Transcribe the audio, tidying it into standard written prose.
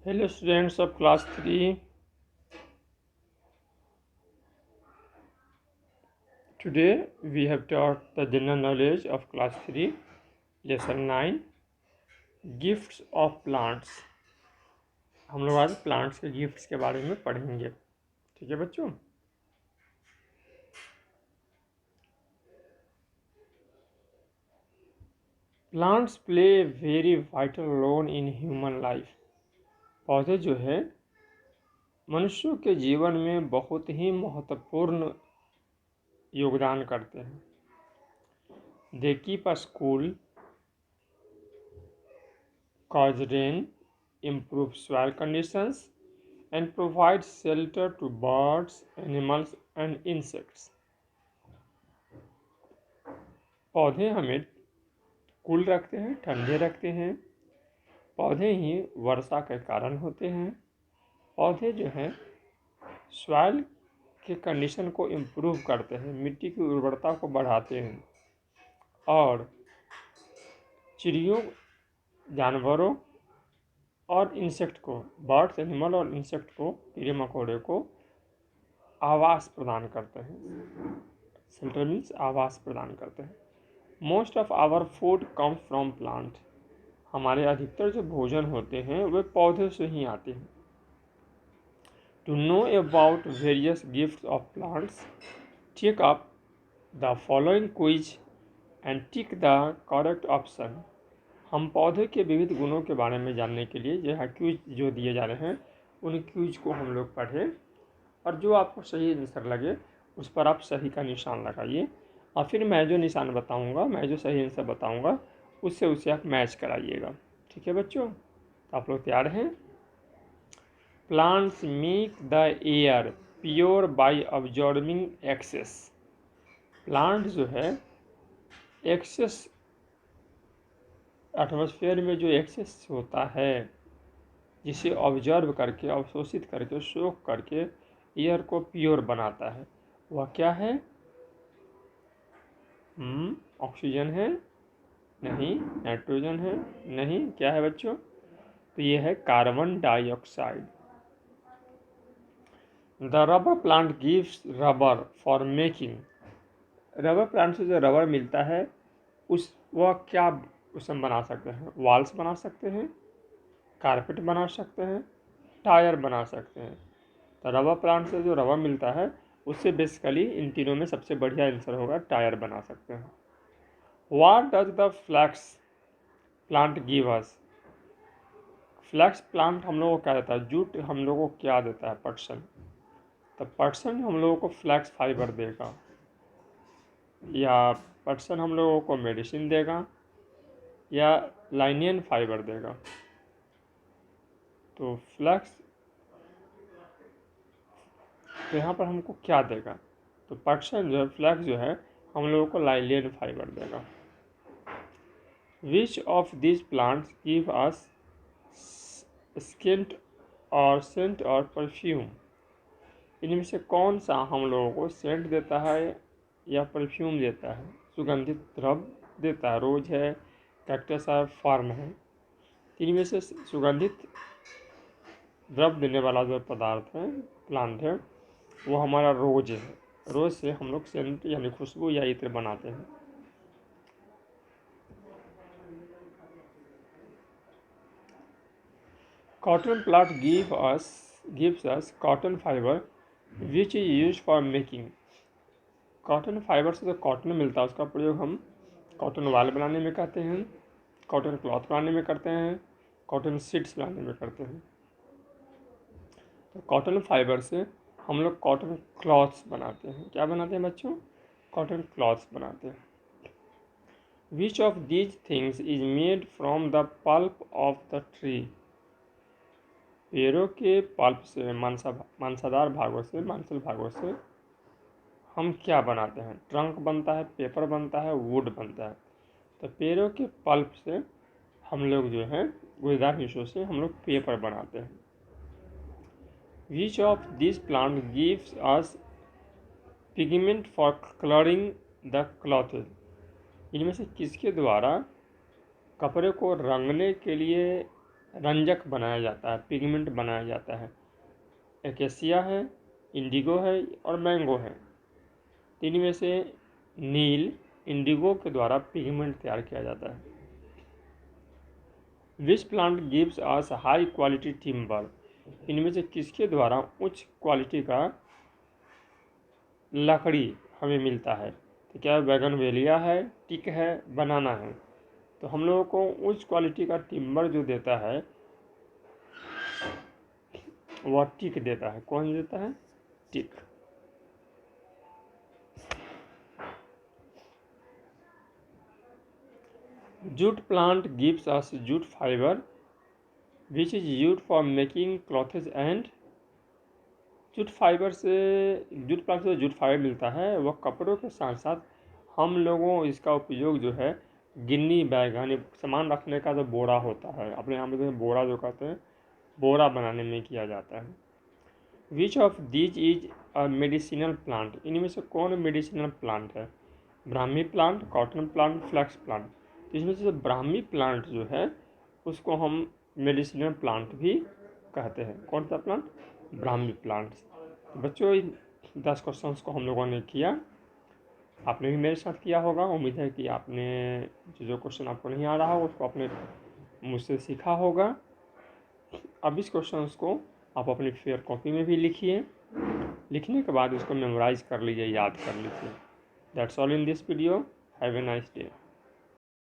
Hello students of class 3. Today we have taught the general knowledge of class 3, lesson 9, gifts of plants. हम लोग आज plants के gifts के बारे में पढ़ेंगे। ठीक है बच्चों। Plants play very vital role in human life. पौधे जो है मनुष्यों के जीवन में बहुत ही महत्वपूर्ण योगदान करते हैं। They keep us cool, cause rain, improve soil conditions, and provide shelter to birds, animals, and insects. पौधे हमें कूल रखते हैं, ठंडे रखते हैं। पौधे ही वर्षा के कारण होते हैं। पौधे जो हैं सॉइल के कंडीशन को इम्प्रूव करते हैं, मिट्टी की उर्वरता को बढ़ाते हैं और चिड़ियों, जानवरों और इंसेक्ट को, बर्ड्स, एनिमल और इंसेक्ट को, कीड़े मकोड़े को आवास प्रदान करते हैं। शेल्टर मीन्स आवास प्रदान करते हैं। Most of our food comes from plant. हमारे अधिकतर जो भोजन होते हैं वे पौधे से ही आते हैं। To know about various gifts of plants, take up the following quiz and tick the correct option. हम पौधे के विविध गुणों के बारे में जानने के लिए यह क्विज जो दिए जा रहे हैं उन क्विज को हम लोग पढ़ें और जो आपको सही आंसर लगे उस पर आप सही का निशान लगाइए और फिर मैं जो निशान बताऊंगा, मैं जो सही आंसर बताऊंगा उससे उसे आप मैच कराइएगा। ठीक है बच्चों, तो आप लोग तैयार हैं। Plants make the air pure by absorbing excess. Plant जो है एक्सेस एटमॉस्फेयर में जो एक्सेस होता है जिसे ऑब्जर्व करके, अवशोषित करके, सोख करके एयर को प्योर बनाता है, वह क्या है? ऑक्सीजन है? नहीं। नाइट्रोजन है? नहीं। क्या है बच्चों? तो ये है carbon dioxide. The rubber plant gives rubber for making. Rubber plant से जो रबर मिलता है वह क्या उसे हम बना सकते हैं? वॉल्स बना सकते हैं, कारपेट बना सकते हैं, टायर बना सकते हैं। तो रबर प्लांट से जो रबर मिलता है उससे बेसिकली इन तीनों में सबसे बढ़िया आंसर होगा टायर बना सकते हैं। What does the flax plant give us? Flax plant हम लोगों को क्या देता है? जूट हम लोगों को क्या देता है? पटसन। तो पटसन हम लोगों को फ्लैक्स फाइबर देगा, या पटसन हम लोगों को मेडिसिन देगा, या लाइनियन फाइबर देगा। तो फ्लैक्स तो यहाँ पर हमको क्या देगा? तो पटसन जो है, फ्लैक्स जो है हम लोगों को लाइनियन फाइबर देगा। Which of this plants give us स्किंट और सेंट और परफ्यूम? इनमें से कौन सा हम लोगों को सेंट देता है या परफ्यूम देता है, सुगंधित द्रव्य देता है? रोज है, कैक्टस है, फर्न है। इनमें से सुगंधित द्रव्य देने वाला जो पदार्थ है, प्लांट है, वो हमारा रोज है। रोज से हम लोग सेंट यानी खुशबू या इत्र बनाते हैं। Cotton plant gives us cotton fibre which is use for making. Cotton fibre से जो कॉटन मिलता है उसका प्रयोग हम कॉटन वाल बनाने में करते हैं, कॉटन क्लॉथ बनाने में करते हैं, कॉटन शीट्स बनाने में करते हैं। तो कॉटन फाइबर से हम लोग कॉटन क्लॉथ्स बनाते हैं। क्या बनाते हैं बच्चों? कॉटन क्लॉथ्स बनाते हैं। विच of these things is made from the pulp of the tree? पेड़ों के पल्प से, मांसादार भागों से, मांसल भागों से हम क्या बनाते हैं? ट्रंक बनता है, पेपर बनता है, वुड बनता है। तो पेड़ों के पल्प से हम लोग जो है गुदेदार हिस्सों से हम लोग पेपर बनाते हैं। विच of this plant gives us pigment for colouring the clothes? इनमें से किसके द्वारा कपड़े को रंगने के लिए रंजक बनाया जाता है, पिगमेंट बनाया जाता है। एकेसिया है, इंडिगो है और मैंगो है। तीन में से नील इंडिगो के द्वारा पिगमेंट तैयार किया जाता है। Which plant gives us high quality timber, इनमें से किसके द्वारा उच्च क्वालिटी का लकड़ी हमें मिलता है? तो क्या बैगनवेलिया है, टिक है, बनाना है? तो हम लोगों को उच्च क्वालिटी का टिम्बर जो देता है वह टिक देता है। कौन देता है? टिक। Jute plant gives us jute fibre which is use for making clothes and. Jute fibre से, जूट प्लांट से जूट फाइबर मिलता है, वह कपड़ों के साथ साथ हम लोगों इसका उपयोग जो है गिन्नी बैग यानी सामान रखने का जो बोरा होता है, अपने यहाँ पे बोरा जो कहते हैं, बोरा बनाने में किया जाता है। Which of these is a medicinal plant, इनमें से कौन मेडिसिनल प्लांट है? Brahmi plant, cotton plant, flax plant. तो इसमें से ब्राह्मी प्लांट जो है उसको हम मेडिसिनल प्लांट भी कहते हैं। कौन सा प्लांट? ब्राह्मी प्लांट्स। बच्चों, इन 10 क्वेश्चंस को हम लोगों ने किया, आपने भी मेरे साथ किया होगा। उम्मीद है कि आपने जो क्वेश्चन आपको नहीं आ रहा हो उसको आपने मुझसे सीखा होगा। अब इस क्वेश्चंस को आप अपनी फेयर कॉपी में भी लिखिए, लिखने के बाद उसको मेमोराइज कर लीजिए, याद कर लीजिए। That's all in this video. Have a nice day.